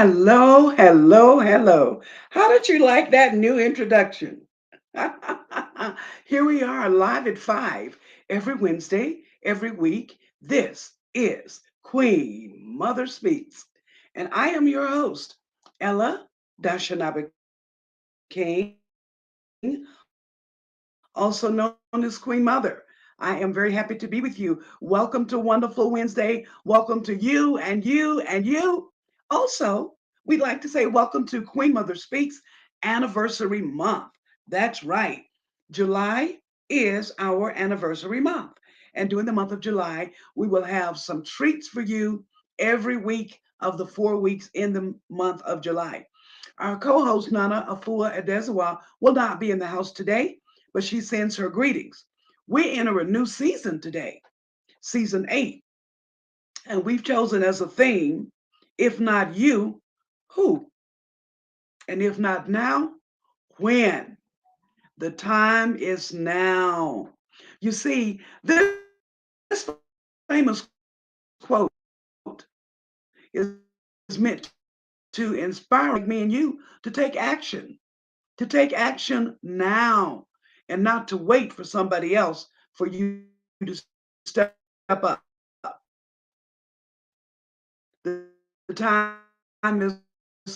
Hello, hello, hello. How did you like that new introduction? Here we are live at 5 every Wednesday, every week. This is Queen Mother Speaks. And I am your host, Ella Dashanaba King, also known as Queen Mother. I am very happy to be with you. Welcome to Wonderful Wednesday. Welcome to you and you and you. Also, we'd like to say welcome to Queen Mother Speaks Anniversary Month. That's right. July is our anniversary month. And during the month of July, we will have some treats for you every week of the 4 weeks in the month of July. Our co-host Nana Afua Adezawa will not be in the house today, but she sends her greetings. We enter a new season today, season 8, and we've chosen as a theme, if not you, who? And if not now, when? The time is now. You see, this famous quote is meant to inspire like me and you to take action, now and not to wait for somebody else for you to step up. The time is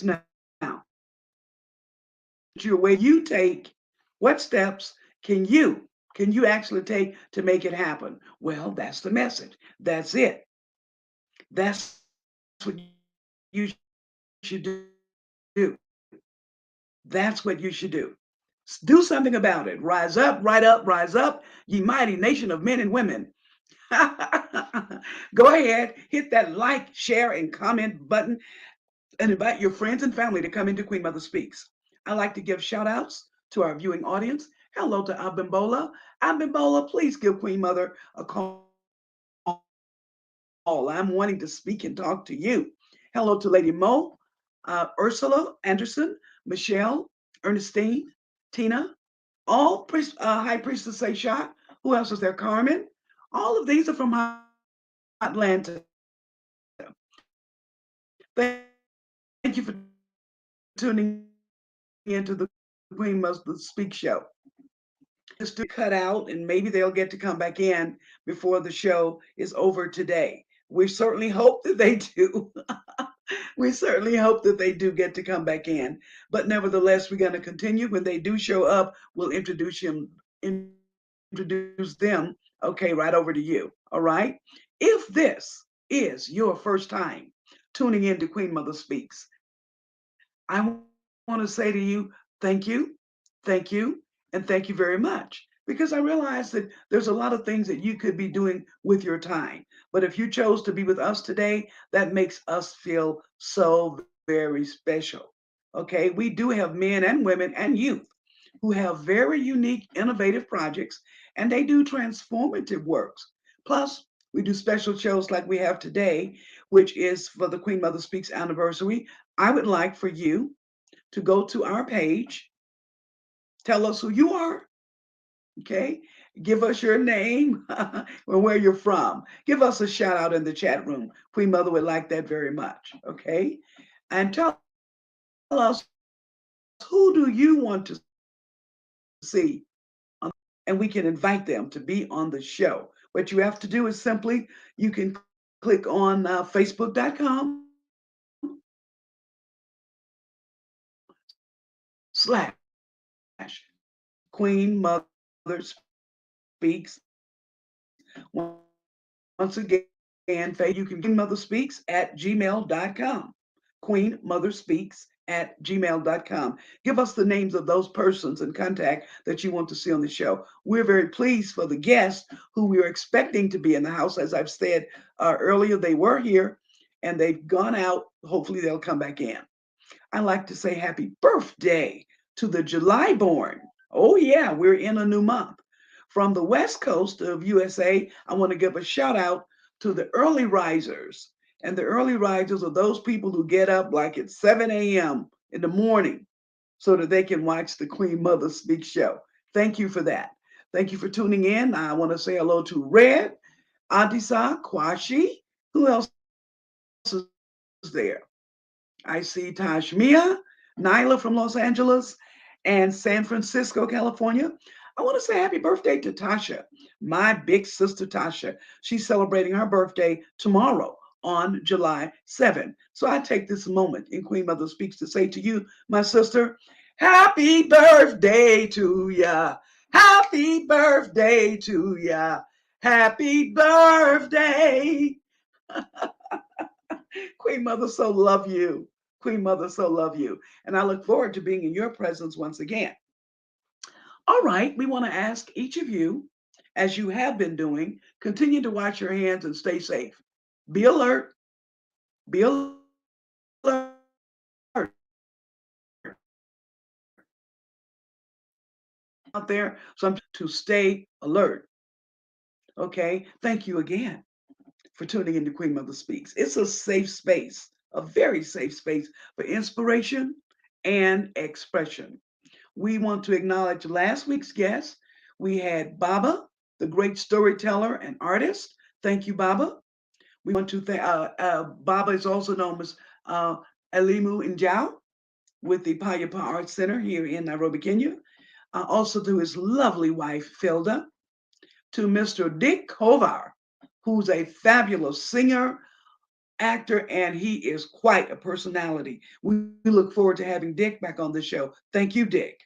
now. But you where you take what steps can you actually take to make it happen? Well, that's the message. That's it. That's what you should do. That's what you should do. Do something about it. Rise up, rise up, ye mighty nation of men and women. Go ahead, hit that like, share, and comment button and invite your friends and family to come into Queen Mother Speaks. I like to give shout outs to our viewing audience. Hello to Abimbola. Abimbola, please give Queen Mother a call. I'm wanting to speak and talk to you. Hello to Lady Mo, Ursula Anderson, Michelle, Ernestine, Tina, all High Priestess Seisha. Who else is there? Carmen. All of these are from Atlanta. Thank you for tuning into the Queen Mother Speak Show. Just to cut out, and maybe they'll get to come back in before the show is over today. We certainly hope that they do. We certainly hope that they do get to come back in before the show is over today. We certainly hope that they do. We certainly hope that they do get to come back in. But nevertheless, we're going to continue. When they do show up, we'll introduce them. Okay, right over to you. All right. If this is your first time tuning in to Queen Mother Speaks, I want to say to you, thank you, thank you, and thank you very much. Because I realize that there's a lot of things that you could be doing with your time. But if you chose to be with us today, that makes us feel so very special. Okay, we do have men and women and youth who have very unique, innovative projects, and they do transformative works. Plus, we do special shows like we have today, which is for the Queen Mother Speaks anniversary. I would like for you to go to our page, tell us who you are, okay? Give us your name or where you're from. Give us a shout out in the chat room. Queen Mother would like that very much, okay? And tell us who do you want to see on the show, and we can invite them to be on the show. What you have to do is simply you can click on facebook.com/Queen Mother Speaks. Once again, Facebook, you can queenmotherspeaks@gmail.com. Queenmotherspeaks@gmail.com. Give us the names of those persons and contact that you want to see on the show. We're very pleased for the guests who we are expecting to be in the house. As I've said earlier, they were here and they've gone out. Hopefully, they'll come back in. I like to say happy birthday to the July born. Oh, yeah, we're in a new month. From the west coast of USA, I want to give a shout out to the early risers. And the early risers are those people who get up like at 7 a.m. in the morning so that they can watch the Queen Mother Speak show. Thank you for that. Thank you for tuning in. I want to say hello to Red, Antisa, Kwashi. Who else is there? I see Tashmia, Nyla from Los Angeles, and San Francisco, California. I want to say happy birthday to Tasha, my big sister Tasha. She's celebrating her birthday tomorrow on July 7th. So I take this moment in Queen Mother Speaks to say to you, my sister, happy birthday to ya. Happy birthday to ya. Happy birthday. Queen Mother, so love you. Queen Mother, so love you. And I look forward to being in your presence once again. All right, we want to ask each of you, as you have been doing, continue to wash your hands and stay safe. Be alert. Be alert. Out there, so to stay alert. Okay, thank you again for tuning into Queen Mother Speaks. It's a safe space, a very safe space for inspiration and expression. We want to acknowledge last week's guest. We had Baba, the great storyteller and artist. Thank you, Baba. We want to thank Baba is also known as Alimu Njau with the Payapa Arts Center here in Nairobi, Kenya. Also to his lovely wife, Filda, to Mr. Dick Kovar, who's a fabulous singer, actor, and he is quite a personality. We look forward to having Dick back on the show. Thank you, Dick.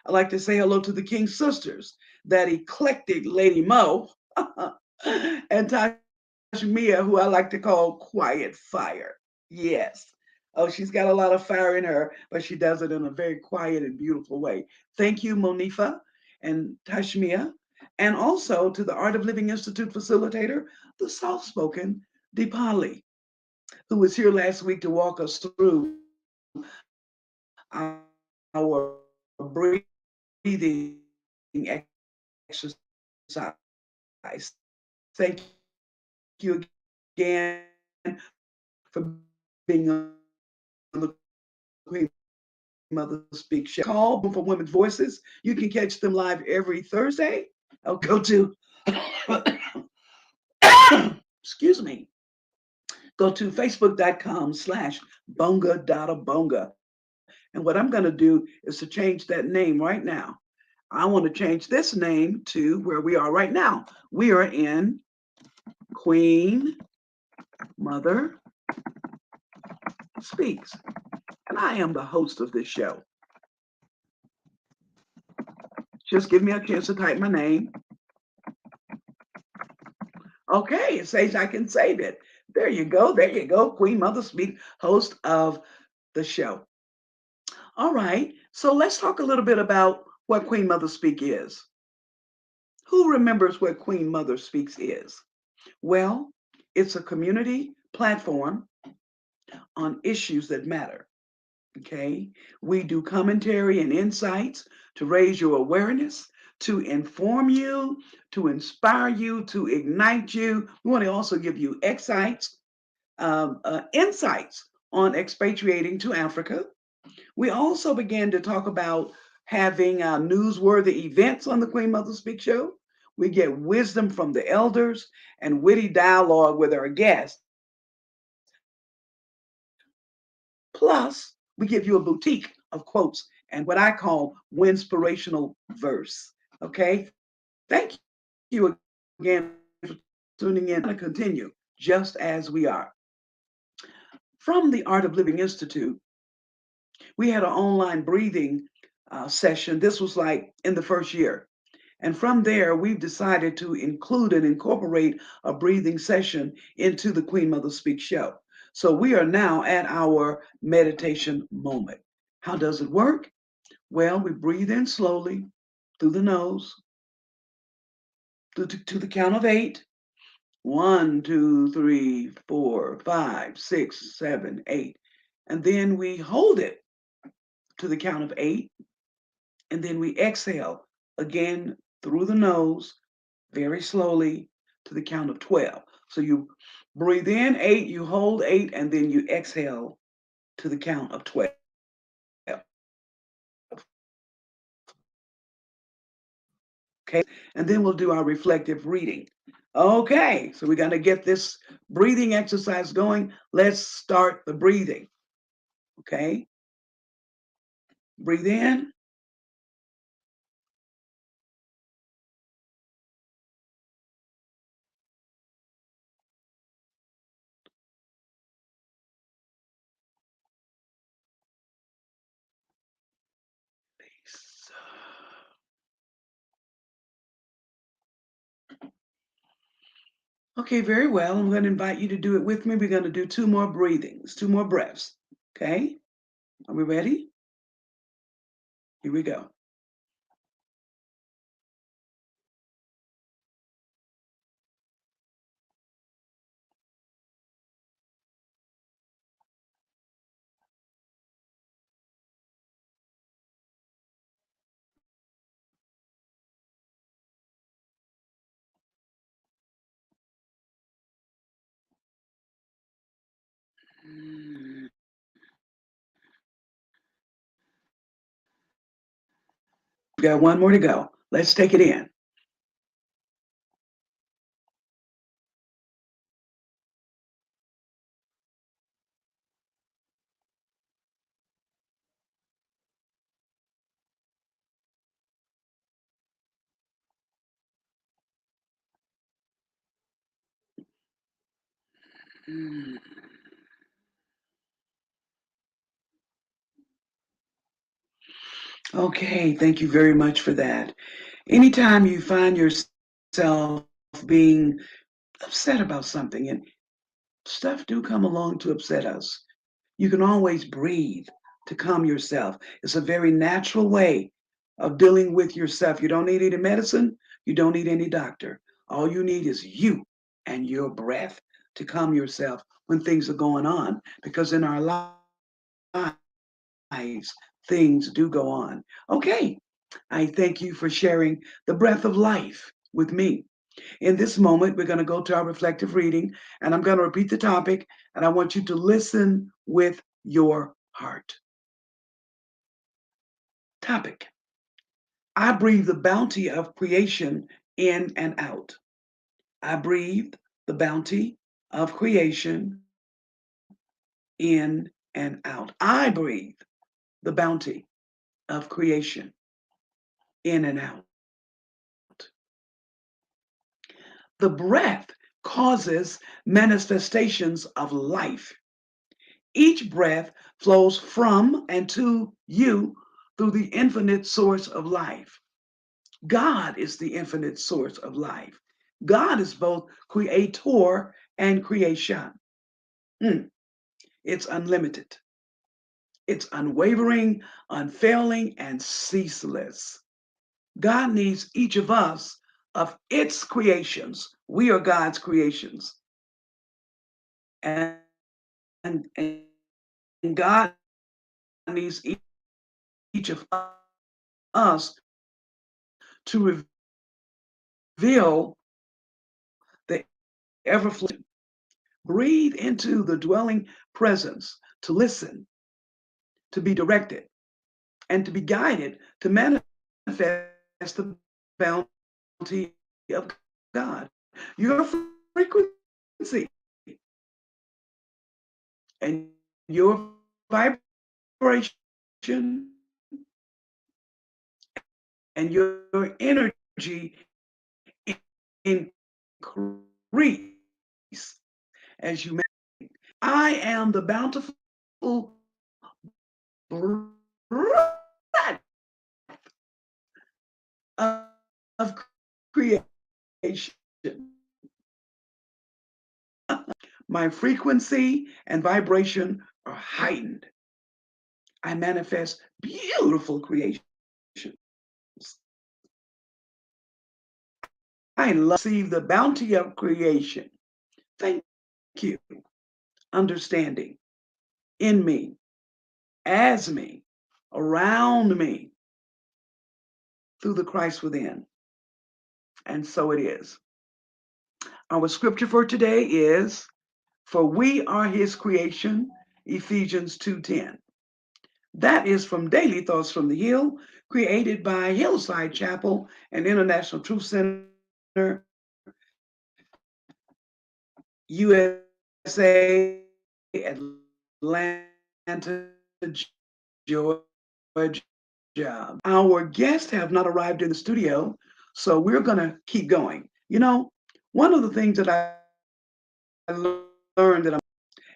I'd like to say hello to the King sisters, that eclectic Lady Mo, and Mia, who I like to call Quiet Fire. Yes. Oh, she's got a lot of fire in her, but she does it in a very quiet and beautiful way. Thank you, Monifa and Tashmia. And also to the Art of Living Institute facilitator, the soft spoken Deepali, who was here last week to walk us through our breathing exercise. Thank you again for being on the Queen Mother Speak show. Call for Women's Voices. You can catch them live every Thursday. I'll go to, excuse me, go to facebook.com/bonga.abonga. And what I'm going to do is to change that name right now. I want to change this name to where we are right now. We are in Queen Mother Speaks. And I am the host of this show. Just give me a chance to type my name. Okay, it says I can save it. There you go. There you go. Queen Mother Speak, host of the show. All right. So let's talk a little bit about what Queen Mother Speak is. Who remembers what Queen Mother Speaks is? Well, it's a community platform on issues that matter. Okay. We do commentary and insights to raise your awareness, to inform you, to inspire you, to ignite you. We want to also give you insights on expatriating to Africa. We also began to talk about having newsworthy events on the Queen Mother Speak show. We get wisdom from the elders and witty dialogue with our guests. Plus, we give you a boutique of quotes and what I call winspirational verse. Okay? Thank you again for tuning in. I'm going to continue just as we are. From the Art of Living Institute, we had an online breathing session. This was like in the first year. And from there, we've decided to include and incorporate a breathing session into the Queen Mother Speak show. So we are now at our meditation moment. How does it work? Well, we breathe in slowly through the nose to the count of 8. 1, 2, 3, 4, 5, 6, 7, 8. And then we hold it to the count of 8. And then we exhale again through the nose very slowly to the count of 12. So you breathe in 8, you hold 8, and then you exhale to the count of 12. Okay, and then we'll do our reflective reading. Okay, so we're going to get this breathing exercise going. Let's start the breathing. Okay? Breathe in. Release. Okay, very well. I'm going to invite you to do it with me. We're going to do two more breathings, two more breaths. Okay? Are we ready? Here we go. Mm. We got one more to go. Let's take it in. Mm. Okay, thank you very much for that. Anytime you find yourself being upset about something, and stuff do come along to upset us, you can always breathe to calm yourself. It's a very natural way of dealing with yourself. You don't need any medicine, you don't need any doctor. All you need is you and your breath to calm yourself when things are going on, because in our lives, things do go on. Okay, I thank you for sharing the breath of life with me. In this moment, we're going to go to our reflective reading, and I'm going to repeat the topic, and I want you to listen with your heart. Topic: I breathe the bounty of creation in and out. I breathe the bounty of creation in and out. I breathe the bounty of creation in and out. The breath causes manifestations of life. Each breath flows from and to you through the infinite source of life. God is the infinite source of life. God is both creator and creation. It's unlimited. It's unwavering, unfailing, and ceaseless. God needs each of us of its creations. We are God's creations. And, and God needs each of us to reveal the ever flowing. Breathe into the dwelling presence to listen, to be directed, and to be guided to manifest the bounty of God. Your frequency and your vibration and your energy increase as you meditate. I am the bountiful breath of creation. My frequency and vibration are heightened. I manifest beautiful creations. I receive the bounty of creation. Thank you. Understanding in me, as me, around me, through the Christ within. And so it is. Our scripture for today is, for we are his creation, Ephesians 2:10. That is from Daily Thoughts from the Hill, created by Hillside Chapel and International Truth Center, USA, Atlanta, Georgia. Our guests have not arrived in the studio, so we're going to keep going. You know, one of the things that I learned that I'm,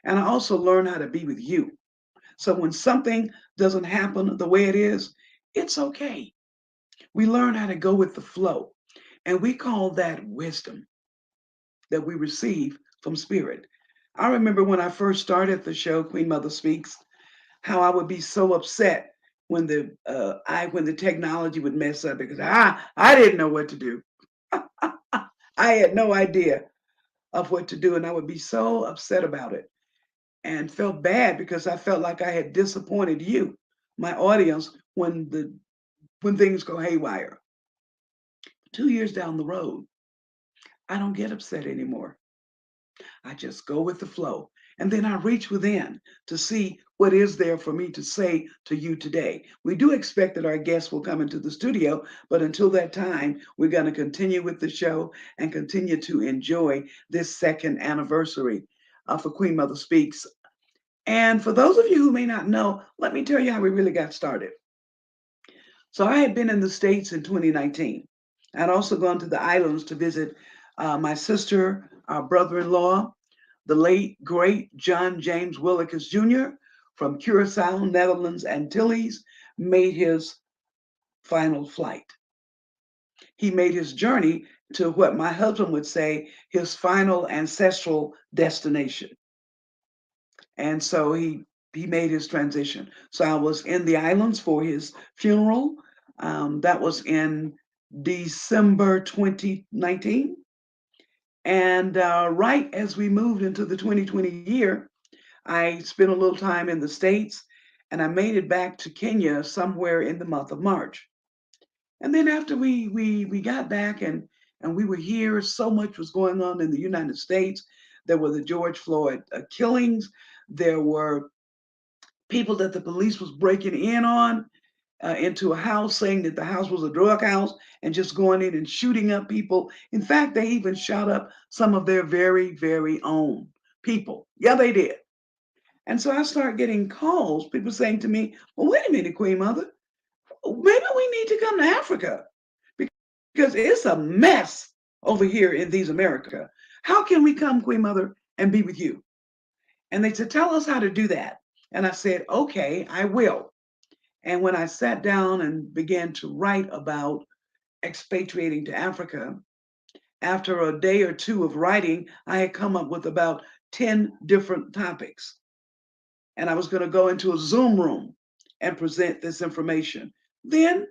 and I also learned how to be with you. So when something doesn't happen the way it is, it's okay. We learn how to go with the flow. And we call that wisdom that we receive from spirit. I remember when I first started the show, Queen Mother Speaks, how I would be so upset when the technology would mess up because I didn't know what to do. I had no idea of what to do, and I would be so upset about it and felt bad because I felt like I had disappointed you, my audience, when things go haywire. 2 years down the road, I don't get upset anymore. I just go with the flow. And then I reach within to see what is there for me to say to you today. We do expect that our guests will come into the studio, but until that time, we're going to continue with the show and continue to enjoy this second anniversary for Queen Mother Speaks. And for those of you who may not know, let me tell you how we really got started. So I had been in the States in 2019. I'd also gone to the islands to visit my sister, our brother-in-law, the late, great John James Willikers Jr. from Curacao, Netherlands, Antilles, made his final flight. He made his journey to what my husband would say, his final ancestral destination. And so he made his transition. So I was in the islands for his funeral. That was in December 2019. And right as we moved into the 2020 year, I spent a little time in the States and I made it back to Kenya somewhere in the month of March. And then after we got back and we were here, so much was going on in the United States. There were the George Floyd killings. There were people that the police was breaking in on into a house, saying that the house was a drug house and just going in and shooting up people. In fact, they even shot up some of their very, very own people. Yeah, they did. And so I started getting calls, people saying to me, well, wait a minute, Queen Mother, maybe we need to come to Africa because it's a mess over here in these America. How can we come, Queen Mother, and be with you? And they said, tell us how to do that. And I said, okay, I will. And when I sat down and began to write about expatriating to Africa, after a day or two of writing, I had come up with about 10 different topics. And I was going to go into a Zoom room and present this information. Then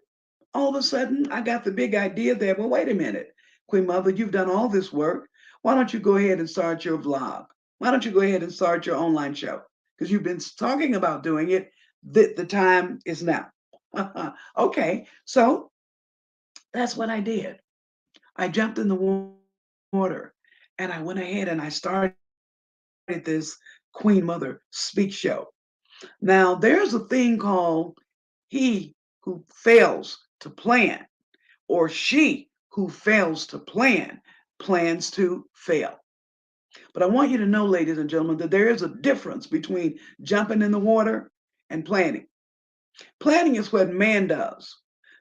all of a sudden, I got the big idea there. Well, wait a minute, Queen Mother, you've done all this work. Why don't you go ahead and start your vlog? Why don't you go ahead and start your online show? Because you've been talking about doing it. The time is now. Okay, so that's what I did. I jumped in the water and I went ahead and I started this Queen Mother Speak Show. Now, there's a thing called he who fails to plan, or she who fails to plan plans to fail. But I want you to know, ladies and gentlemen, that there is a difference between jumping in the water and planning. Planning is what man does.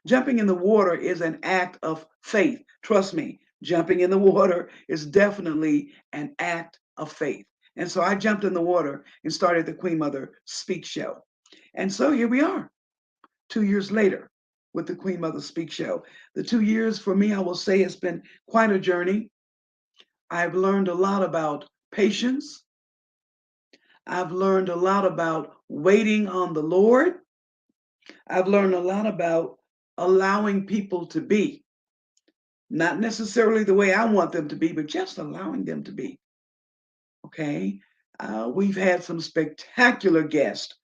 Jumping in the water is an act of faith. Trust me, jumping in the water is definitely an act of faith. And so I jumped in the water and started the Queen Mother Speak Show. And so here we are, 2 years later with the Queen Mother Speak Show. The 2 years for me, I will say, has been quite a journey. I've learned a lot about patience. I've learned a lot about waiting on the Lord. I've learned a lot about allowing people to be, not necessarily the way I want them to be, but just allowing them to be. Okay. We've had some spectacular guests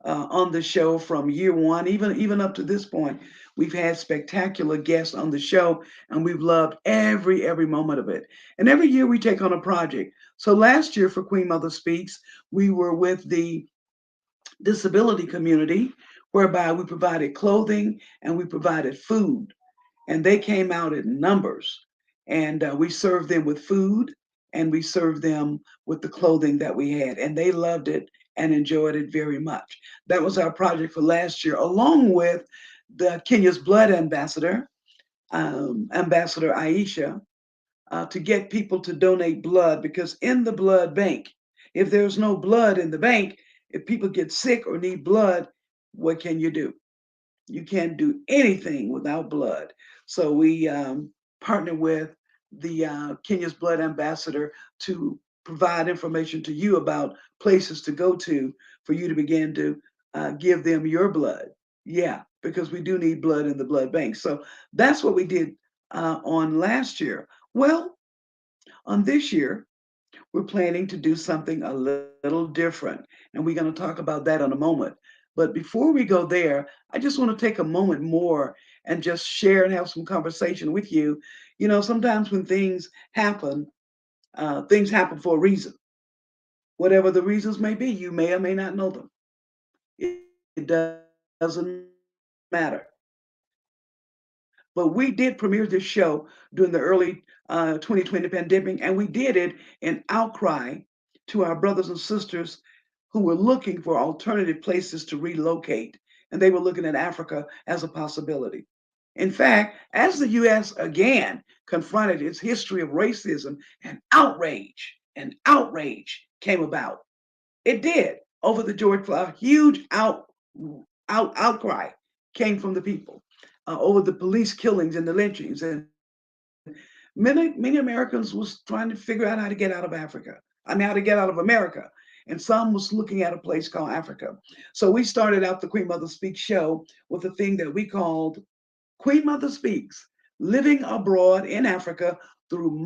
on the show from year one, even up to this point. We've had spectacular guests on the show, and we've loved every moment of it. And every year we take on a project. So last year for Queen Mother Speaks, we were with the disability community, whereby we provided clothing and we provided food. And they came out in numbers. And we served them with food and we served them with the clothing that we had. And they loved it and enjoyed it very much. That was our project for last year, along with the Kenya's Blood Ambassador, Ambassador Aisha, to get people to donate blood, because in the blood bank, if there's no blood in the bank, if people get sick or need blood, what can you do? You can't do anything without blood. So we partner with the Kenya's Blood Ambassador to provide information to you about places to go to for you to begin to give them your blood. Yeah, because we do need blood in the blood bank. So that's what we did on last year. Well, on this year, we're planning to do something a little different, and we're going to talk about that in a moment. But before we go there, I just want to take a moment more and just share and have some conversation with you. You know, sometimes when things happen for a reason. Whatever the reasons may be, you may or may not know them. It doesn't matter. But we did premiere this show during the early 2020 pandemic, and we did it in outcry to our brothers and sisters who were looking for alternative places to relocate, and they were looking at Africa as a possibility. In fact, as the U.S. again confronted its history of racism, and outrage came about. It did over the George Floyd. A huge outcry came from the people over the police killings and the lynchings, and many Americans was trying to figure out how to get out of Africa. I mean, how to get out of America. And some was looking at a place called Africa. So we started out the Queen Mother Speaks show with a thing that we called Queen Mother Speaks, Living Abroad in Africa Through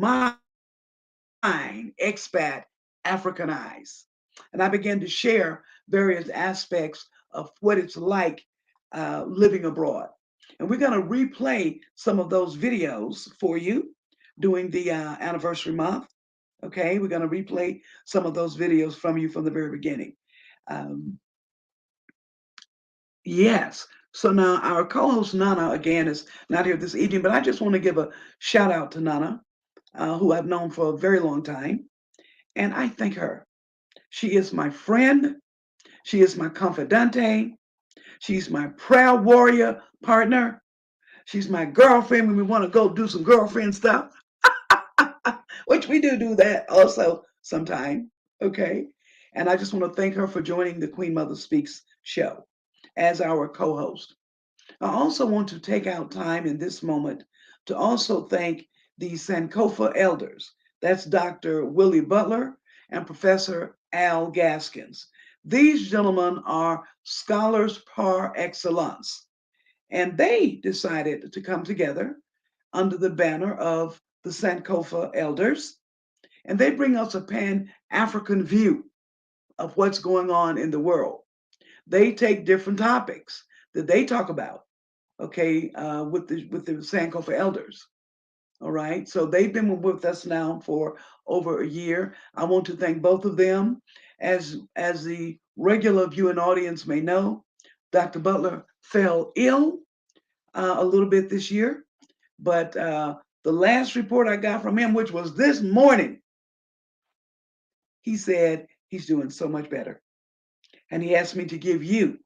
Expat African Eyes. And I began to share various aspects of what it's like living abroad. And we're going to replay some of those videos for you during the anniversary month. Okay, we're going to replay some of those videos from you from the very beginning. Um, yes. So now our co-host Nana again is not here this evening, but I just want to give a shout out to Nana, who I've known for a very long time, and I thank her. She is my friend. She is my confidante. She's my proud warrior partner. She's my girlfriend when we want to go do some girlfriend stuff, which we do that also sometime. Okay. And I just want to thank her for joining the Queen Mother Speaks show as our co host. I also want to take out time in this moment to also thank the Sankofa elders. That's Dr. Willie Butler and Professor Al Gaskins. These gentlemen are scholars par excellence, and they decided to come together under the banner of the Sankofa elders, and they bring us a Pan-African view of what's going on in the world. They take different topics that they talk about, okay, with the Sankofa elders. All right, so they've been with us now for over a year. I want to thank both of them. As the regular viewing audience may know, Dr. Butler fell ill a little bit this year, but the last report I got from him, which was this morning, he said he's doing so much better. And he asked me to give you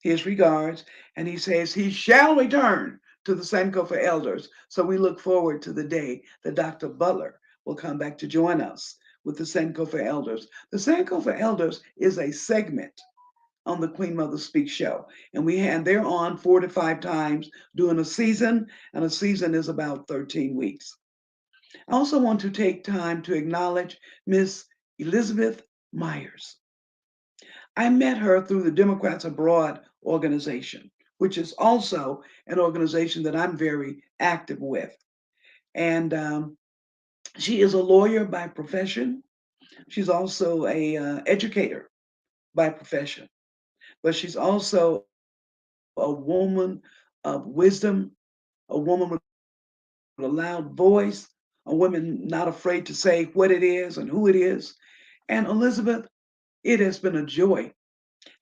his regards, and he says he shall return to the Sankofa elders. So we look forward to the day that Dr. Butler will come back to join us with the Sankofa elders. The Sankofa elders is a segment on the Queen Mother Speaks show, and they're on 4 to 5 times during a season, and a season is about 13 weeks. I also want to take time to acknowledge Miss Elizabeth Myers. I met her through the Democrats Abroad organization, which is also an organization that I'm very active with. And she is a lawyer by profession. She's also a educator by profession, but she's also a woman of wisdom, a woman with a loud voice, a woman not afraid to say what it is and who it is. And Elizabeth, it has been a joy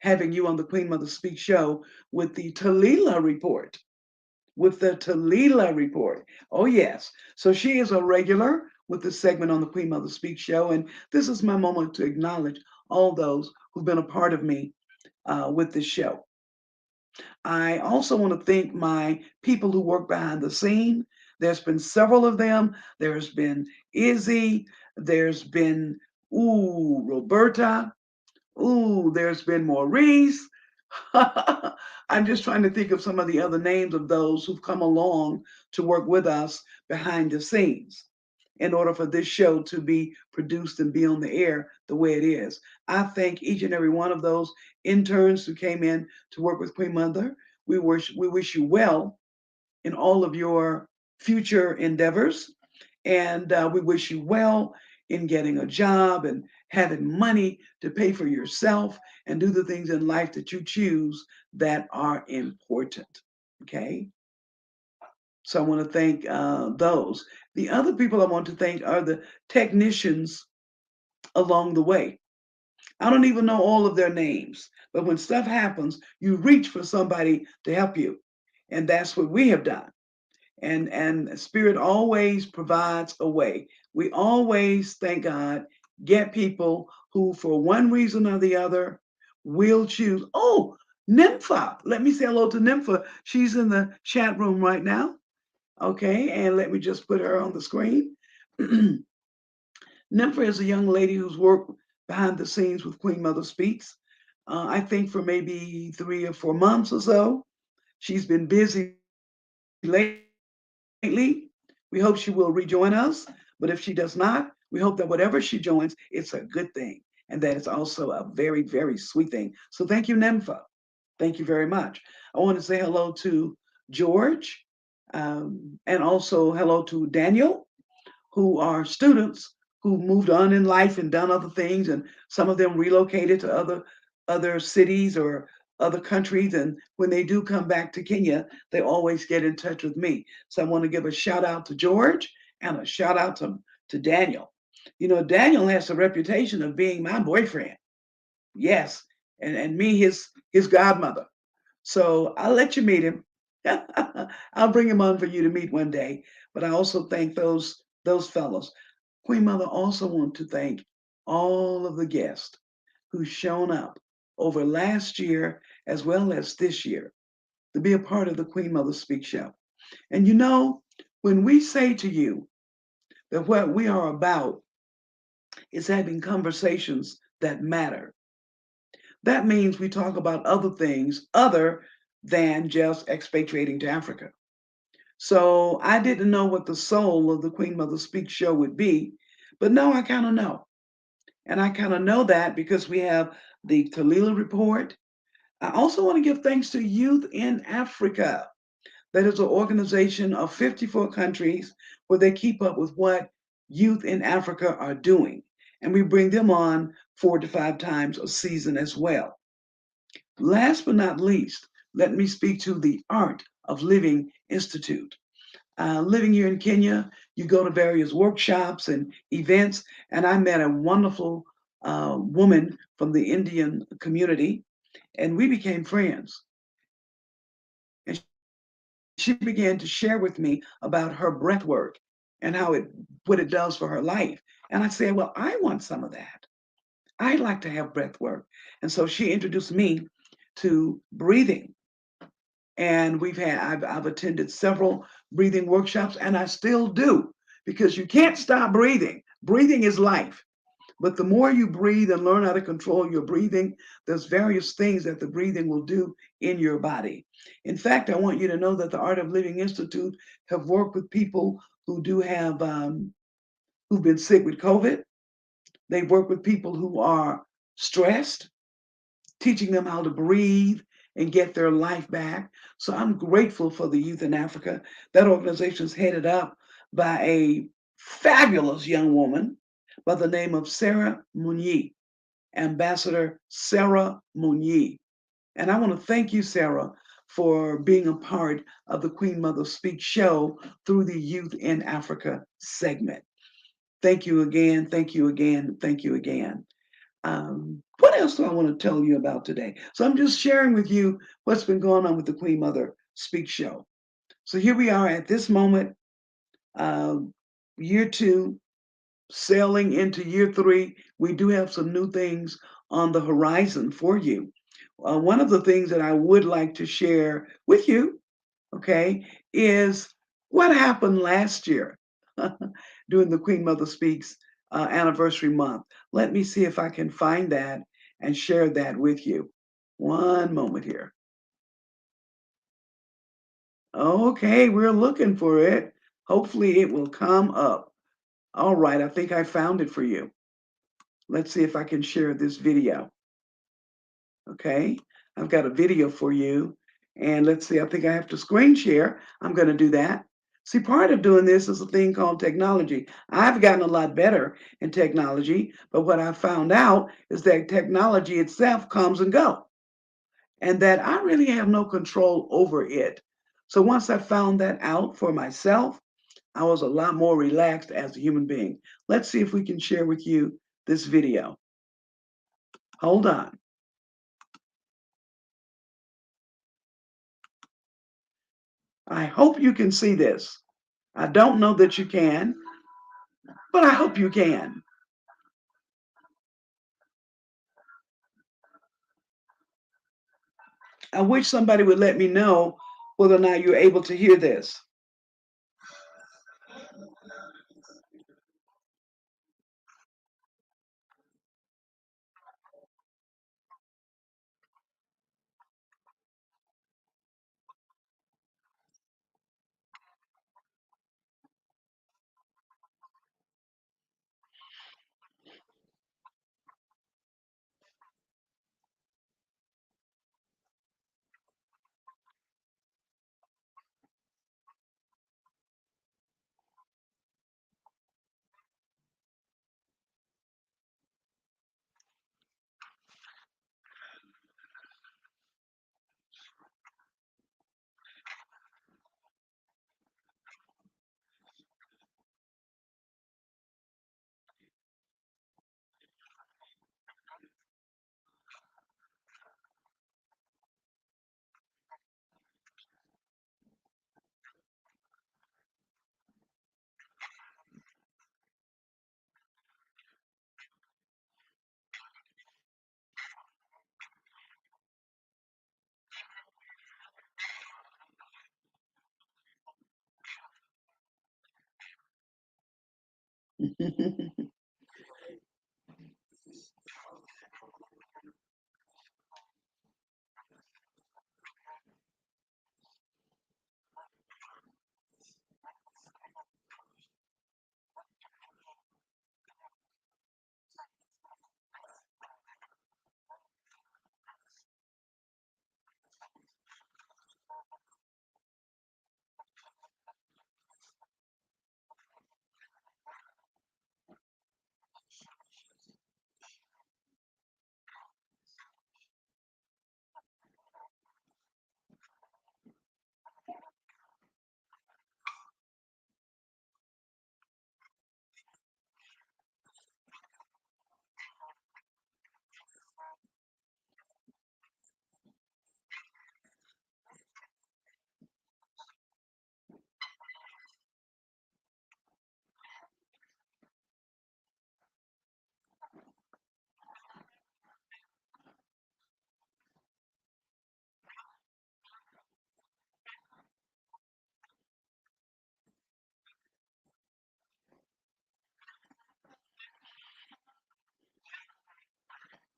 having you on the Queen Mother Speak show with the Talila report. Oh, yes. So she is a regular with this segment on the Queen Mother Speak Show. And this is my moment to acknowledge all those who've been a part of me with this show. I also want to thank my people who work behind the scene. There's been several of them. There's been Izzy. There's been, Roberta. There's been Maurice. I'm just trying to think of some of the other names of those who've come along to work with us behind the scenes in order for this show to be produced and be on the air the way it is. I thank each and every one of those interns who came in to work with Queen Mother. We wish you well in all of your future endeavors. And we wish you well in getting a job and having money to pay for yourself and do the things in life that you choose that are important. Okay? So I want to thank those. The other people I want to thank are the technicians along the way. I don't even know all of their names, but when stuff happens, you reach for somebody to help you. And that's what we have done. And Spirit always provides a way. We always, thank God, get people who, for one reason or the other, will choose. Oh, Nympha. Let me say hello to Nympha. She's in the chat room right now. Okay, and let me just put her on the screen. Nympha is a young lady who's worked behind the scenes with Queen Mother Speaks. I think for maybe 3 or 4 months or so. She's been busy lately. We hope she will rejoin us, but if she does not, we hope that whatever she joins, it's a good thing, and that it's also a very, very sweet thing. So thank you, Nympha. Thank you very much. I want to say hello to George, and also hello to Daniel, who are students who moved on in life and done other things, and some of them relocated to other cities or other countries. And when they do come back to Kenya, they always get in touch with me. So I want to give a shout out to George and a shout out to Daniel. You know, Daniel has a reputation of being my boyfriend. Yes. And me, his godmother. So I'll let you meet him. I'll bring him on for you to meet one day. But I also thank those fellows. Queen Mother also want to thank all of the guests who've shown up over last year as well as this year to be a part of the Queen Mother Speak Show. And you know, when we say to you that what we are about is having conversations that matter, that means we talk about other things other than just expatriating to Africa. So I didn't know what the soul of the Queen Mother Speak Show would be, but now I kind of know. And I kind of know that because we have the Talila Report. I also want to give thanks to Youth in Africa. That is an organization of 54 countries where they keep up with what youth in Africa are doing. And we bring them on 4 to 5 times a season as well. Last but not least, let me speak to the Art of Living Institute. Living here in Kenya, you go to various workshops and events, and I met a wonderful woman from the Indian community, and we became friends. And she began to share with me about her breath work and what it does for her life. And I said, well, I want some of that. I'd like to have breath work. And so she introduced me to breathing. And I've attended several breathing workshops, and I still do, because you can't stop breathing. Breathing is life. But the more you breathe and learn how to control your breathing, there's various things that the breathing will do in your body. In fact, I want you to know that the Art of Living Institute have worked with people who do have, who've been sick with COVID. They've worked with people who are stressed, teaching them how to breathe and get their life back. So I'm grateful for the Youth in Africa. That organization is headed up by a fabulous young woman by the name of Sarah Munyi, Ambassador Sarah Munyi. And I want to thank you, Sarah, for being a part of the Queen Mother Speak show through the Youth in Africa segment. Thank you again, thank you again, thank you again. What else do I want to tell you about today? So I'm just sharing with you what's been going on with the Queen Mother Speak show. So here we are at this moment, year 2, sailing into year 3, we do have some new things on the horizon for you. One of the things that I would like to share with you, okay, is what happened last year during the Queen Mother Speaks anniversary month. Let me see if I can find that and share that with you. One moment here. Okay, we're looking for it. Hopefully it will come up. All right, I think I found it for you. Let's see if I can share this video. Okay, I've got a video for you. And let's see, I think I have to screen share. I'm going to do that. See, part of doing this is a thing called technology. I've gotten a lot better in technology, but what I found out is that technology itself comes and go, and that I really have no control over it. So once I found that out for myself, I was a lot more relaxed as a human being. Let's see if we can share with you this video. Hold on. I hope you can see this. I don't know that you can, but I hope you can. I wish somebody would let me know whether or not you're able to hear this.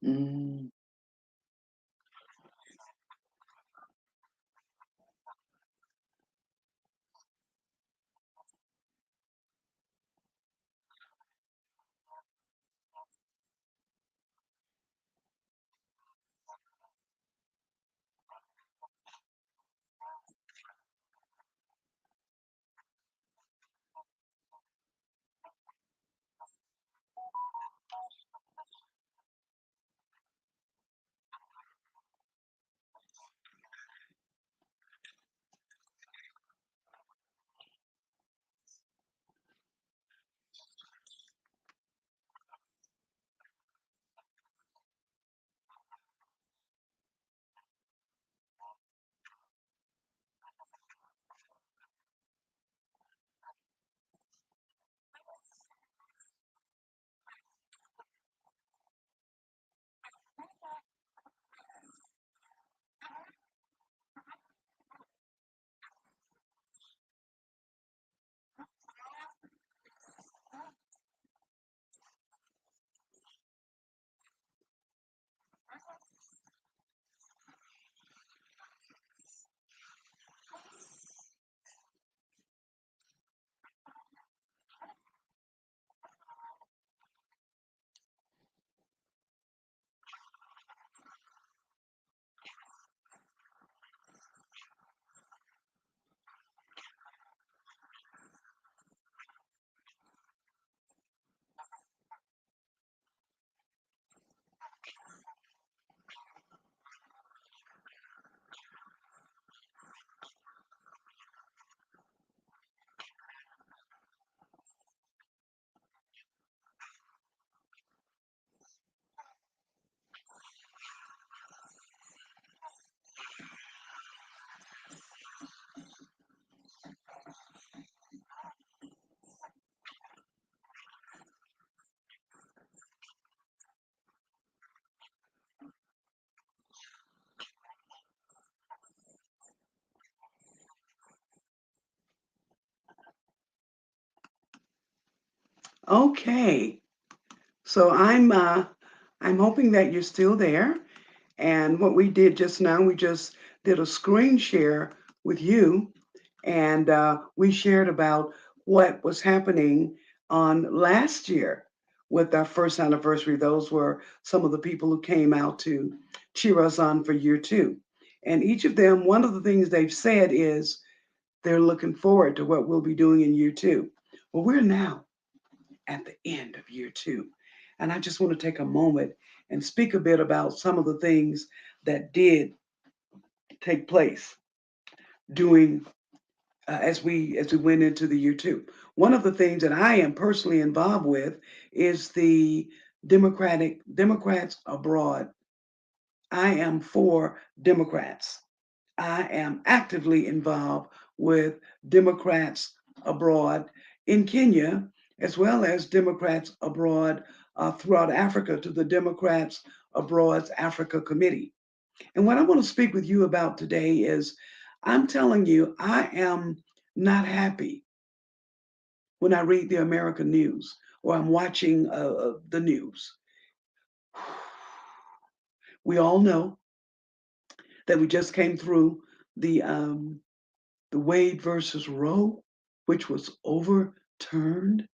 Mm. Okay. So I'm hoping that you're still there. And what we did just now, we just did a screen share with you, and we shared about what was happening on last year with our first anniversary. Those were some of the people who came out to cheer us on for year two. And each of them, one of the things they've said is they're looking forward to what we'll be doing in year two. Well, we're now at the end of year two. And I just want to take a moment and speak a bit about some of the things that did take place during as we went into the year two. One of the things that I am personally involved with is the Democrats abroad. I am for Democrats. I am actively involved with Democrats abroad in Kenya, as well as Democrats abroad throughout Africa to the Democrats Abroad's Africa Committee. And what I want to speak with you about today is I'm telling you, I am not happy when I read the American news or I'm watching the news. We all know that we just came through the Wade versus Roe, which was overturned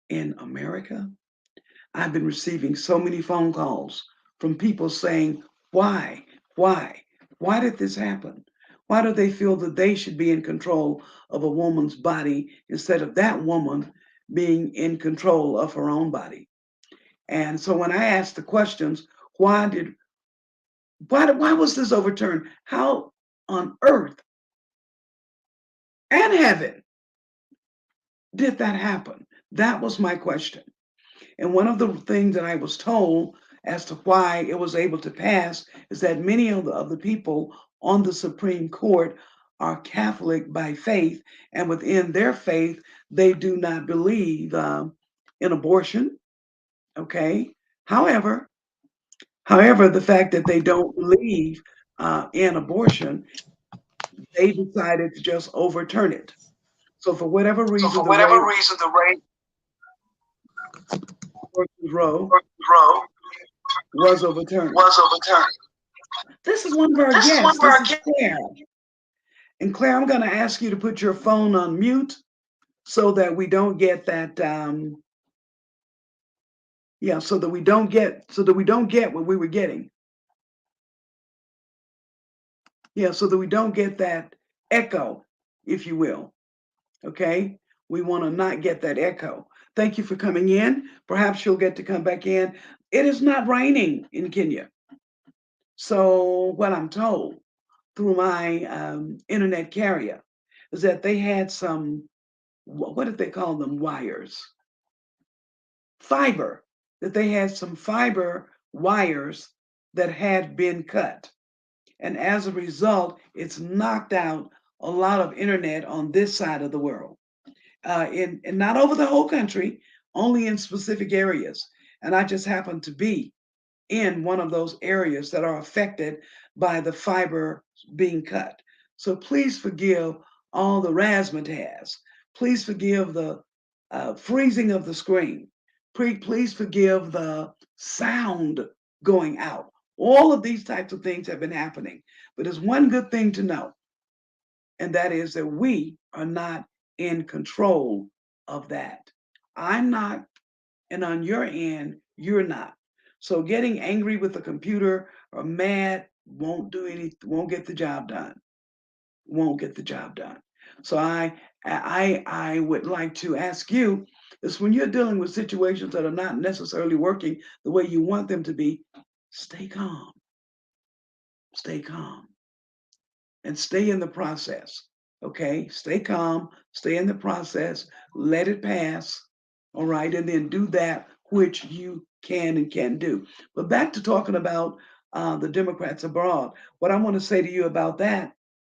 in America. I've been receiving so many phone calls from people saying, why, why, why did this happen? Why do they feel that they should be in control of a woman's body instead of that woman being in control of her own body? And so when I asked the questions, why was this overturned? How on earth and heaven did that happen? That was my question. And one of the things that I was told as to why it was able to pass is that many of the people on the Supreme Court are Catholic by faith, and within their faith, they do not believe in abortion. Okay. However, the fact that they don't believe in abortion, they decided to just overturn it. So for whatever So reason, for the whatever Wade reason, the rate versus Roe row was overturned. was overturned. This is one of our This is one guests. of our This is guests. Claire. And Claire, I'm going to ask you to put your phone on mute so that we don't get that. Yeah, so that we don't get what we were getting. Yeah, so that we don't get that echo, if you will. Okay, we want to not get that echo. Thank you for coming in. Perhaps you'll get to come back in. It is not raining in Kenya. So what I'm told through my internet carrier is that they had some, what did they call them? Wires. Fiber. That they had some fiber wires that had been cut. And as a result, it's knocked out a lot of internet on this side of the world. And not over the whole country, only in specific areas. And I just happen to be in one of those areas that are affected by the fiber being cut. So please forgive all the razzmatazz. Please forgive the freezing of the screen. Please forgive the sound going out. All of these types of things have been happening. But there's one good thing to know, and that is that we are not in control of that. I'm not, and on your end, you're not. So getting angry with the computer or mad won't get the job done. Won't get the job done. So I would like to ask you is when you're dealing with situations that are not necessarily working the way you want them to be, stay calm. Stay calm and stay in the process. Okay? Stay calm, stay in the process, let it pass. All right, and then do that which you can and can't do. But back to talking about the Democrats abroad. What I want to say to you about that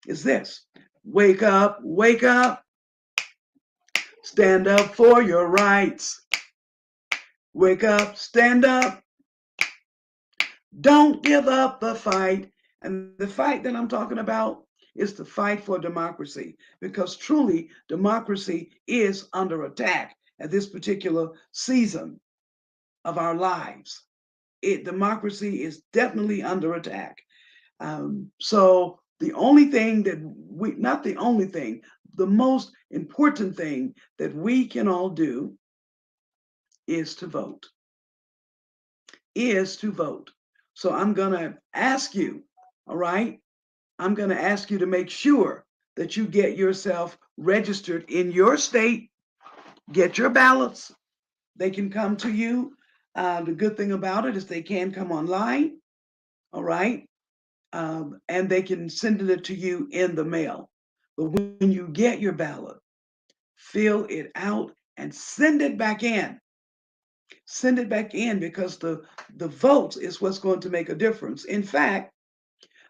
is this: wake up, stand up for your rights. Wake up, stand up, don't give up the fight. And the fight that I'm talking about is the fight for democracy, because truly democracy is under attack at this particular season of our lives. Democracy is definitely under attack. So the only thing that not the only thing, the most important thing that we can all do is to vote. So I'm going to ask you, all right? I'm going to ask you to make sure that you get yourself registered in your state, get your ballots. They can come to you. The good thing about it is they can come online, all right? And they can send it to you in the mail. But when you get your ballot, fill it out and send it back in. Send it back in because the votes is what's going to make a difference. In fact,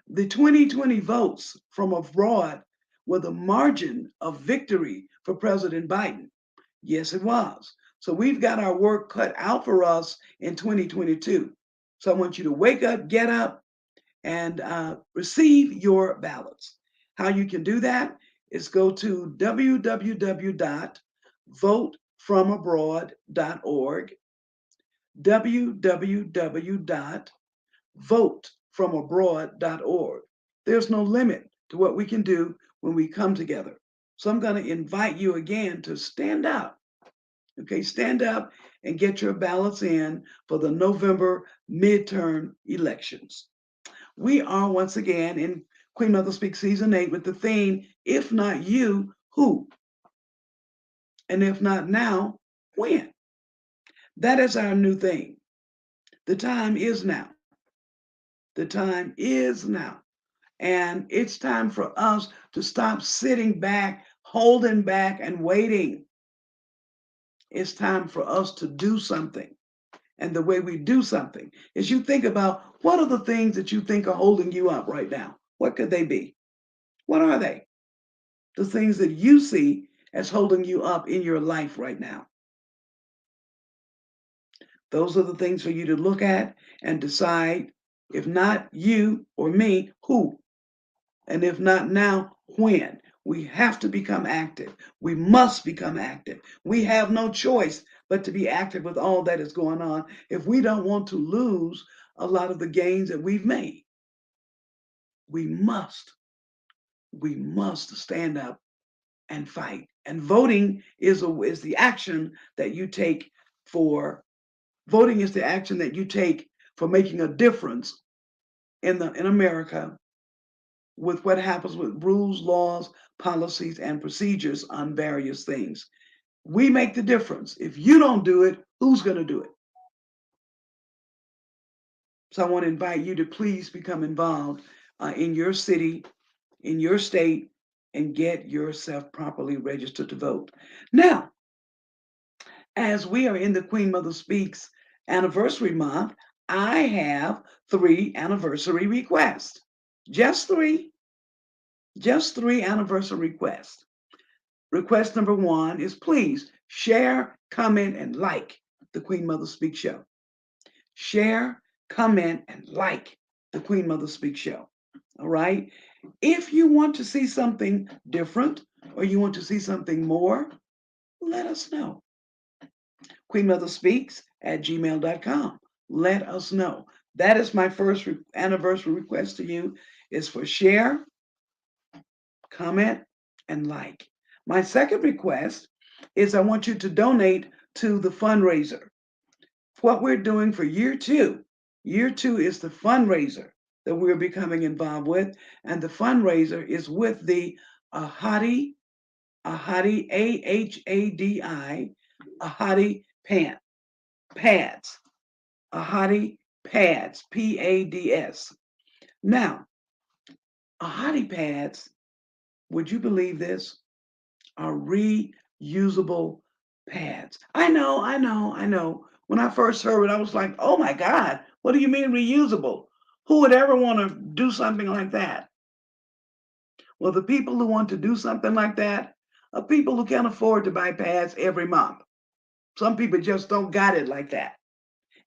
the 2020 votes from abroad were the margin of victory for President Biden. Yes, it was. So we've got our work cut out for us in 2022. So I want you to wake up, get up, and receive your ballots. How you can do that is go to www.votefromabroad.org, www.votefromabroad.org. There's no limit to what we can do when we come together. So I'm going to invite you again to stand up. Okay, stand up and get your ballots in for the November midterm elections. We are once again in Queen Mother Speaks Season 8 with the theme, If Not You, Who? And if not now, when? That is our new theme. The time is now. The time is now. And it's time for us to stop sitting back, holding back, and waiting. It's time for us to do something. And the way we do something is you think about what are the things that you think are holding you up right now? What could they be? What are they? The things that you see as holding you up in your life right now. Those are the things for you to look at and decide, if not you or me, who? And if not now, when? We have to become active. We must become active. We have no choice but to be active with all that is going on if we don't want to lose a lot of the gains that we've made. We must stand up and fight. And voting is the action that you take for voting is the action that you take for making a difference in America with what happens with rules, laws, policies, and procedures on various things. We make the difference. If you don't do it, who's going to do it? So I want to invite you to please become involved in your city, in your state, and get yourself properly registered to vote. Now, as we are in the Queen Mother Speaks anniversary month, I have 3 anniversary requests. Just three anniversary requests. Request number 1 is please share, comment, and like the Queen Mother Speaks show. Share, comment, and like the Queen Mother Speaks show. All right? If you want to see something different or you want to see something more, let us know. queenmotherspeaks@gmail.com. Let us know. That is my first anniversary request to you, is for share, comment, and like. My second request is I want you to donate to the fundraiser. What we're doing for year 2. Year 2 is the fundraiser that we're becoming involved with, and the fundraiser is with the AHADI, AHADI, AHADI pads, AHADI pads, PADS. Now, AHADI pads, would you believe this, are reusable pads. I know. When I first heard it, I was like, oh my God, what do you mean reusable? Who would ever want to do something like that? Well, the people who want to do something like that are people who can't afford to buy pads every month. Some people just don't got it like that.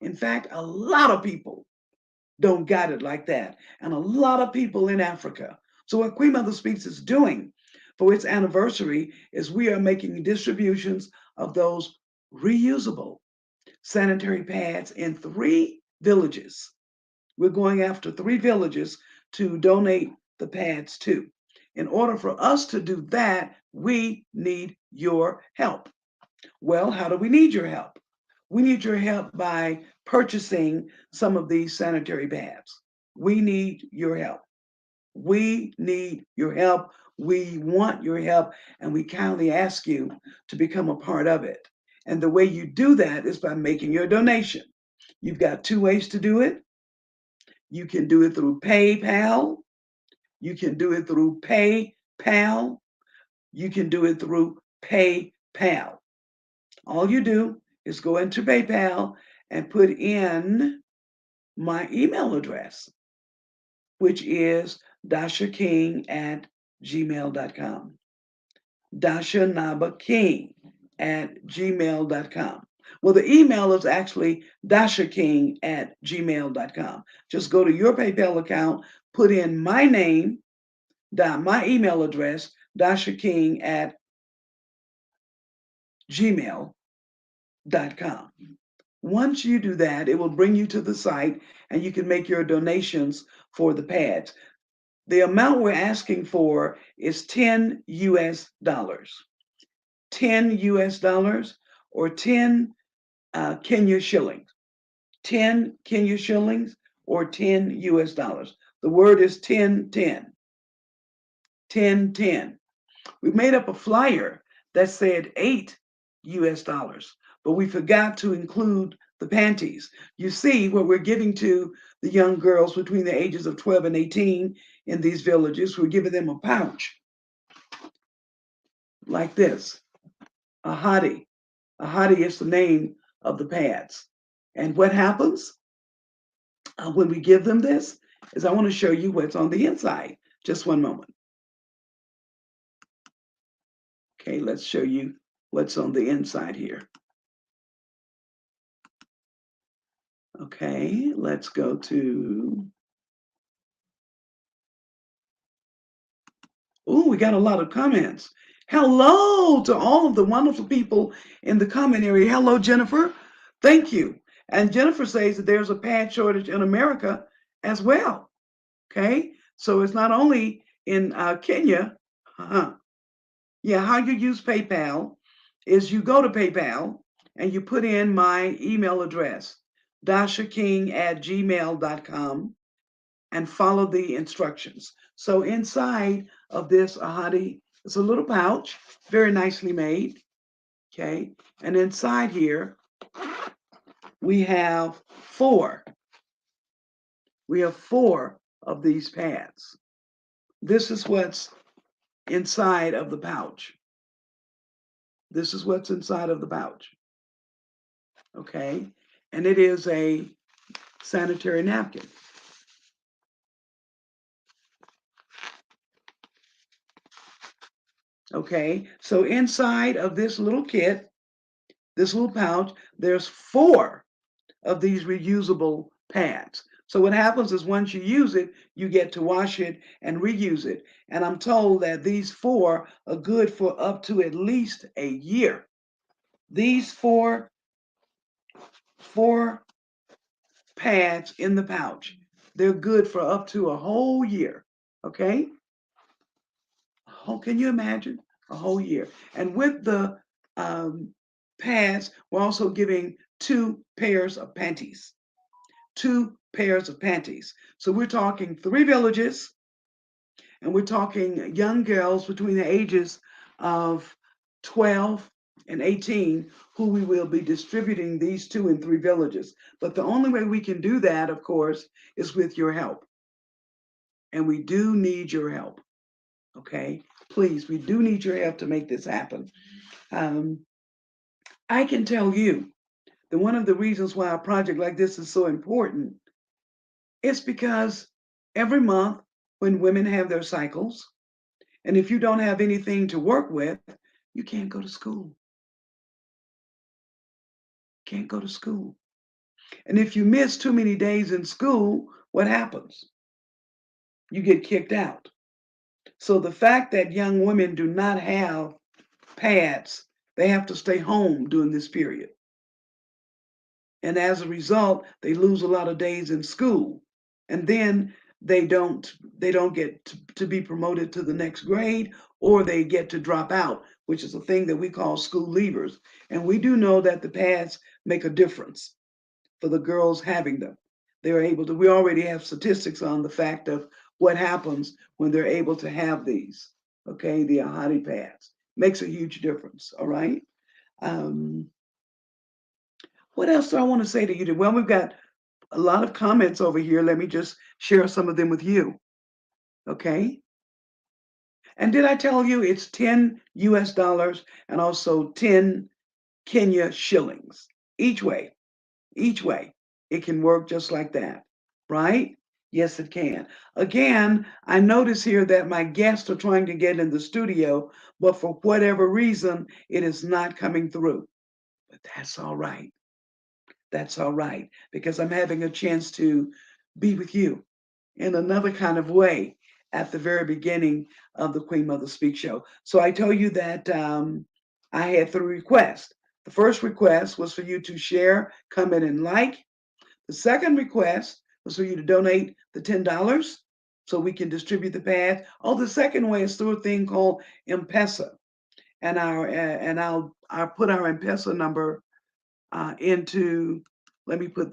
In fact, a lot of people don't got it like that. And a lot of people in Africa. So what Queen Mother Speaks is doing for its anniversary is we are making distributions of those reusable sanitary pads in 3 villages. We're going after 3 villages to donate the pads to. In order for us to do that, we need your help. Well, how do we need your help? We need your help by purchasing some of these sanitary pads. We need your help. We need your help. We want your help, and we kindly ask you to become a part of it. And the way you do that is by making your donation. You've got 2 ways to do it. You can do it through PayPal. You can do it through PayPal. You can do it through PayPal. All you do is go into PayPal and put in my email address, which is dashaking@gmail.com. dashanaba@gmail.com. Well, the email is actually dashaking@gmail.com. Just go to your PayPal account, put in my name, my email address, dashaking@gmail.com. Once you do that, it will bring you to the site and you can make your donations for the pads. The amount we're asking for is $10 US, $10 US or 10 Kenya shillings, 10 Kenya shillings or 10 US dollars. The word is 10, 10, 10, 10. We made up a flyer that said 8 US dollars, but we forgot to include the panties. You see, what we're giving to the young girls between the ages of 12 and 18 in these villages, we're giving them a pouch like this, AHADI. AHADI is the name of the pads. And what happens when we give them this is I want to show you what's on the inside. Just one moment. Okay, let's show you what's on the inside here. Okay, let's go to, oh, we got a lot of comments. Hello to all of the wonderful people in the comment area. Hello, Jennifer. Thank you. And Jennifer says that there's a pad shortage in America as well. Okay, so it's not only in Kenya. Yeah, how you use PayPal is you go to PayPal and you put in my email address, dashaking@gmail.com, and follow the instructions. So inside of this AHADI, it's a little pouch, very nicely made, okay? And inside here, we have 4. We have 4 of these pads. This is what's inside of the pouch. This is what's inside of the pouch, okay? And it is a sanitary napkin. Okay, so inside of this little kit, this little pouch, there's 4 of these reusable pads. So what happens is once you use it, you get to wash it and reuse it. And I'm told that these 4 are good for up to at least a year. These four pads in the pouch, they're good for up to a whole year, okay? Oh, can you imagine? A whole year. And with the pads, we're also giving 2 pairs of panties. 2 pairs of panties. So we're talking 3 villages, and we're talking young girls between the ages of 12 and 18 who we will be distributing these 2 and 3 villages. But the only way we can do that, of course, is with your help. And we do need your help. Okay, please, we do need your help to make this happen. I can tell you that one of the reasons why a project like this is so important is because every month when women have their cycles, and if you don't have anything to work with, you can't go to school. Can't go to school. And if you miss too many days in school, what happens? You get kicked out. So the fact that young women do not have pads they have to stay home during this period. And as a result, they lose a lot of days in school. And then they don't get to be promoted to the next grade, or they get to drop out, which is a thing that we call school leavers. And we do know that the pads make a difference for the girls having them. They're able to, we already have statistics on the fact of what happens when they're able to have these. Okay, the AHADI pads makes a huge difference. All right. Um, what else do I want to say to you? Well, we've got a lot of comments over here. Let me just share some of them with you. Okay. And did I tell you it's 10 US dollars and also 10 Kenya shillings each way? Each way. It can work just like that, right? Yes, it can. Again, I notice here that my guests are trying to get in the studio, but for whatever reason, it is not coming through. But that's all right. That's all right, because I'm having a chance to be with you in another kind of way at the very beginning of the Queen Mother Speak Show. So I told you that I had 3 requests. The first request was for you to share, comment, and like. The second request was for you to donate the $10 so we can distribute the pads. Oh, the second way is through a thing called M-Pesa, and I'll put our M-Pesa number into. Let me put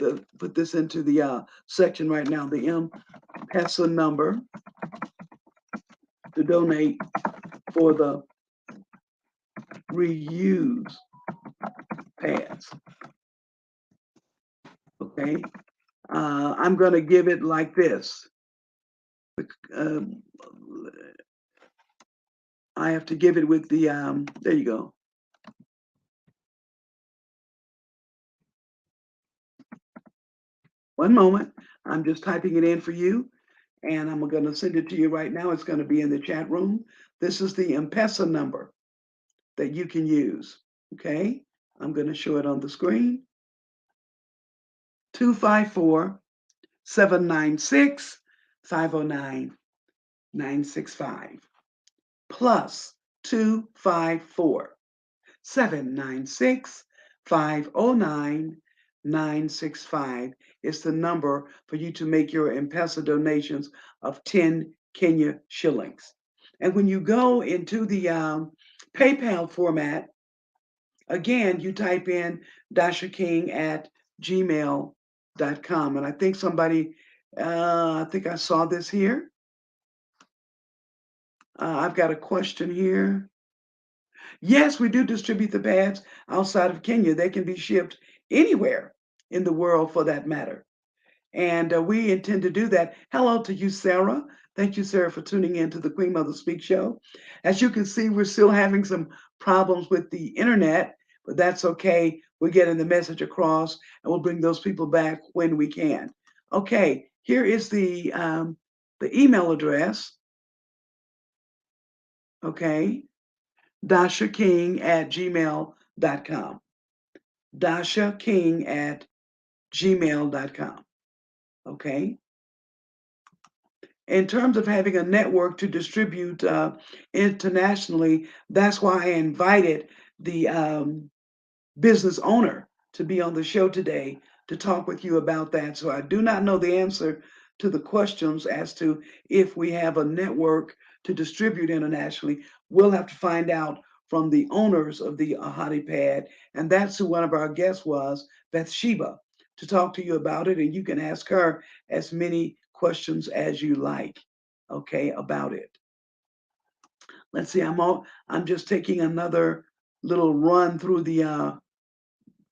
this into the section right now. The M-Pesa number to donate for the reuse pads. Okay, I'm going to give it like this. I have to give it with the, there you go. One moment. I'm just typing it in for you, and I'm going to send it to you right now. It's going to be in the chat room. This is the M-Pesa number that you can use. Okay, I'm going to show it on the screen. 254-796-509-965 plus 254-796-509-965 is the number for you to make your M-Pesa donations of 10 Kenya shillings. And when you go into the PayPal format, again, you type in dashaking@gmail.com. And I think somebody, I think I saw this here. I've got a question here. Yes, we do distribute the pads outside of Kenya. They can be shipped anywhere in the world for that matter. And we intend to do that. Hello to you, Sarah. Thank you, Sarah, for tuning in to the Queen Mother Speak Show. As you can see, we're still having some problems with the internet, but that's okay. We're getting the message across, and we'll bring those people back when we can. Okay, here is the email address. Okay, dashaking@gmail.com. dashaking@gmail.com. Okay. In terms of having a network to distribute internationally, that's why I invited the business owner to be on the show today to talk with you about that. So I do not know the answer to the questions as to if we have a network to distribute internationally. We'll have to find out from the owners of the AHADI pad, and that's who one of our guests was, BETHSHEBA, to talk to you about it, and you can ask her as many questions as you like, okay, about it. Let's see, I'm just taking another little run through the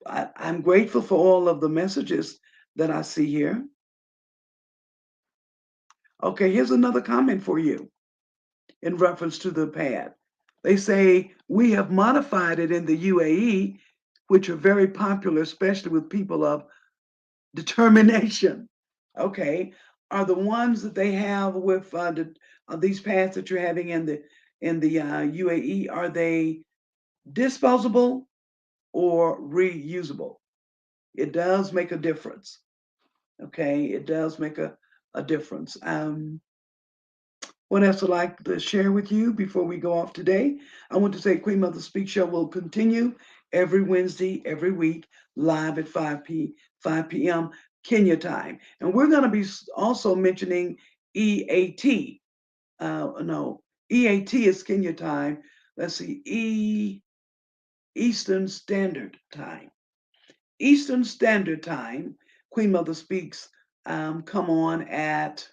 I'm grateful for all of the messages that I see here. Okay, here's another comment for you in reference to the pad. They say we have modified it in the UAE, which are very popular, especially with people of determination. Okay, are the ones that they have with these pads that you're having in the UAE, are they disposable or reusable? It does make a difference. Okay, it does make a difference. What else I'd like to share with you before we go off today? I want to say Queen Mother Speak Show will continue every Wednesday, every week, live at 5 p.m. Kenya time. And we're going to be also mentioning EAT. No, EAT is Kenya time. Let's see, Eastern Standard Time. Eastern Standard Time, Queen Mother Speaks come on at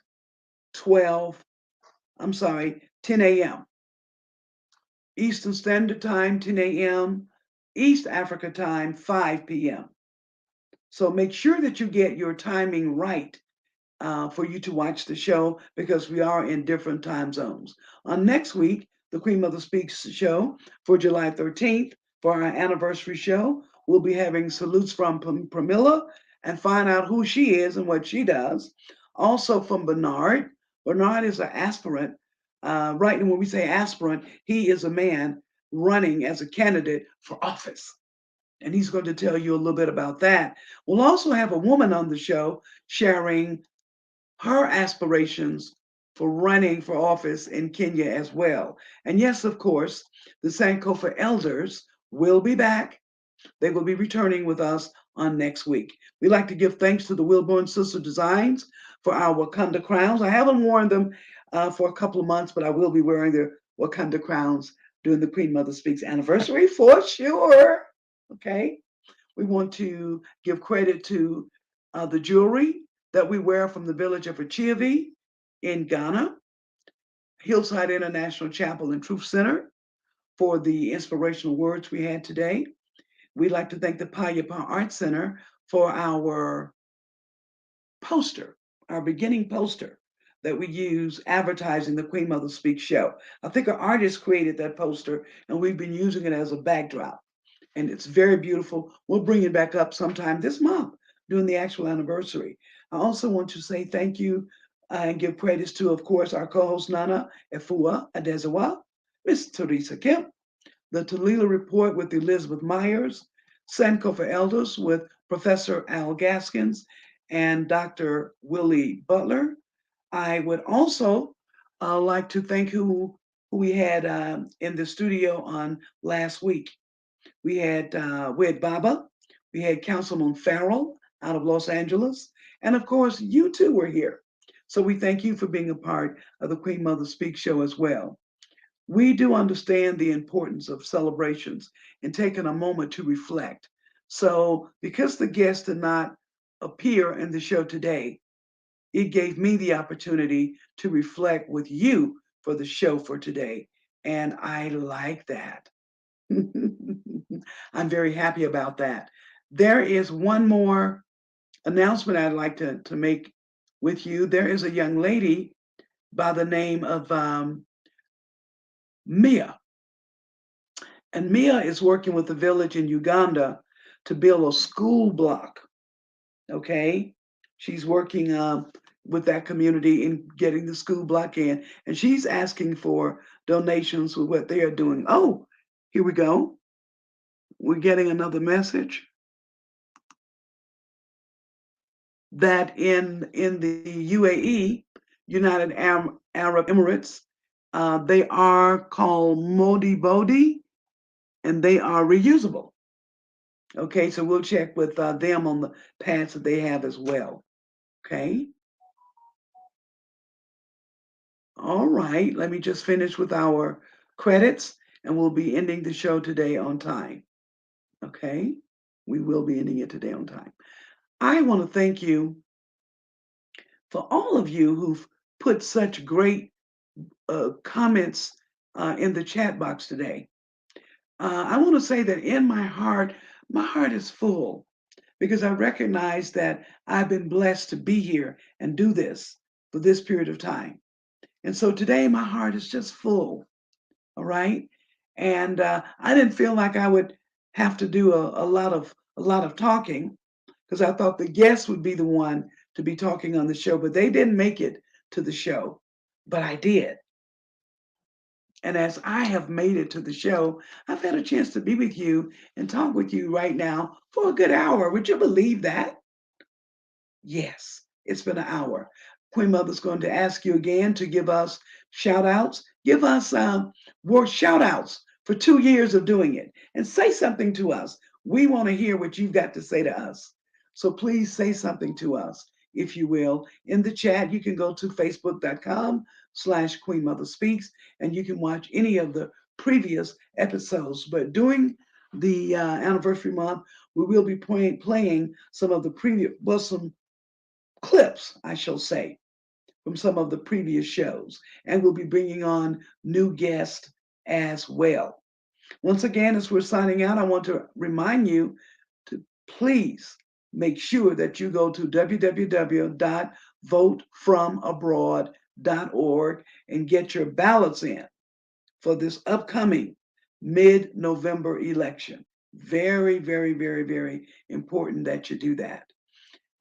10 a.m. Eastern Standard Time, 10 a.m. East Africa time, 5 p.m. So make sure that you get your timing right for you to watch the show because we are in different time zones. On next week, the Queen Mother Speaks show for July 13th, for our anniversary show, we'll be having salutes from Pramila and find out who she is and what she does. Also from Bernard. Bernard is an aspirant. Right, and when we say aspirant, he is a man running as a candidate for office. And he's going to tell you a little bit about that. We'll also have a woman on the show sharing her aspirations for running for office in Kenya as well. And yes, of course, the Sankofa elders will be back. They will be returning with us on next week. We'd like to give thanks to the Wilborn Sister Designs for our Wakanda crowns. I haven't worn them for a couple of months, but I will be wearing the Wakanda crowns during the Queen Mother Speaks anniversary for sure. Okay. We want to give credit to the jewelry that we wear from the village of Achiavi in Ghana, Hillside International Chapel and Truth Center for the inspirational words we had today. We'd like to thank the Payapa Art Center for our poster, our beginning poster that we use advertising the Queen Mother Speaks show. I think an artist created that poster and we've been using it as a backdrop. And it's very beautiful. We'll bring it back up sometime this month during the actual anniversary. I also want to say thank you and give credits to, of course, our co-host Nana Efua Adezawa, Miss Teresa Kemp, the Talila Report with Elizabeth Myers, Sankofa Elders with Professor Al Gaskins and Dr. Willie Butler. I would also like to thank who we had in the studio on last week. We had Baba, we had Councilman Farrell out of Los Angeles, and of course, you too were here. So we thank you for being a part of the Queen Mother Speak show as well. We do understand the importance of celebrations and taking a moment to reflect. So because the guests did not appear in the show today, it gave me the opportunity to reflect with you for the show for today. And I like that. I'm very happy about that. There is one more announcement I'd like to make with you. There is a young lady by the name of Mia. And Mia is working with the village in Uganda to build a school block. Okay. She's working with that community in getting the school block in. And she's asking for donations with what they are doing. Oh, here we go. We're getting another message that in the UAE, United Arab Emirates, they are called Modi Bodi, and they are reusable. Okay, so we'll check with them on the pads that they have as well. Okay. All right, let me just finish with our credits, and we'll be ending the show today on time. Okay, we will be ending it today on time. I want to thank you for all of you who've put such great comments in the chat box today. I want to say that in my heart is full because I recognize that I've been blessed to be here and do this for this period of time. And so today my heart is just full. All right. And I didn't feel like I would have to do a lot of talking because I thought the guests would be the one to be talking on the show, but they didn't make it to the show, but I did. And as I have made it to the show, I've had a chance to be with you and talk with you right now for a good hour. Would you believe that? Yes, it's been an hour. Queen Mother's going to ask you again to give us shout outs. Give us more shout outs for 2 years of doing it and say something to us. We want to hear what you've got to say to us. So please say something to us, if you will. In the chat, you can go to facebook.com/Queen Mother Speaks and you can watch any of the previous episodes. But during the anniversary month, we will be playing some of the previous, well, some clips, I shall say, from some of the previous shows. And we'll be bringing on new guests as well. Once again, as we're signing out, I want to remind you to please make sure that you go to www.votefromabroad.org and get your ballots in for this upcoming mid-November election. Very, very, very, very important that you do that.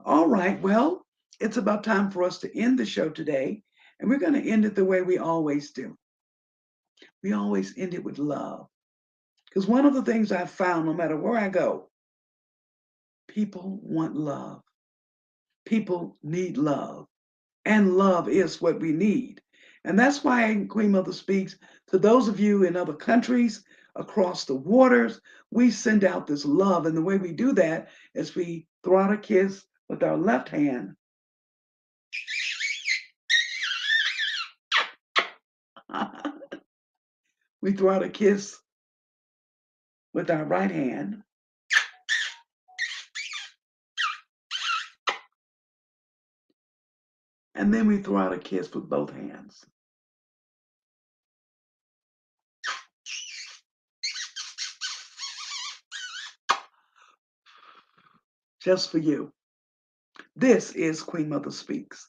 All right, well, it's about time for us to end the show today, and we're going to end it the way we always do. We always end it with love. Because one of the things I've found, no matter where I go, people want love. People need love. And love is what we need. And that's why Queen Mother Speaks to those of you in other countries, across the waters, we send out this love. And the way we do that is we throw out a kiss with our left hand. We throw out a kiss with our right hand. And then we throw out a kiss with both hands. Just for you. This is Queen Mother Speaks.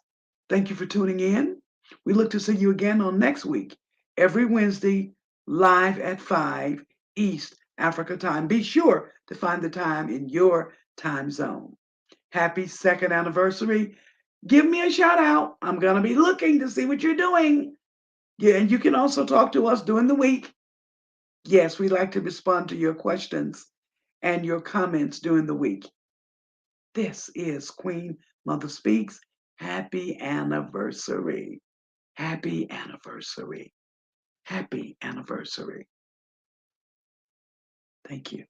Thank you for tuning in. We look to see you again on next week, every Wednesday, live at 5 East Africa time. Be sure to find the time in your time zone. Happy second anniversary. Give me a shout out. I'm going to be looking to see what you're doing. Yeah, and you can also talk to us during the week. Yes, we like to respond to your questions and your comments during the week. This is Queen Mother Speaks. Happy anniversary. Happy anniversary. Happy anniversary. Thank you.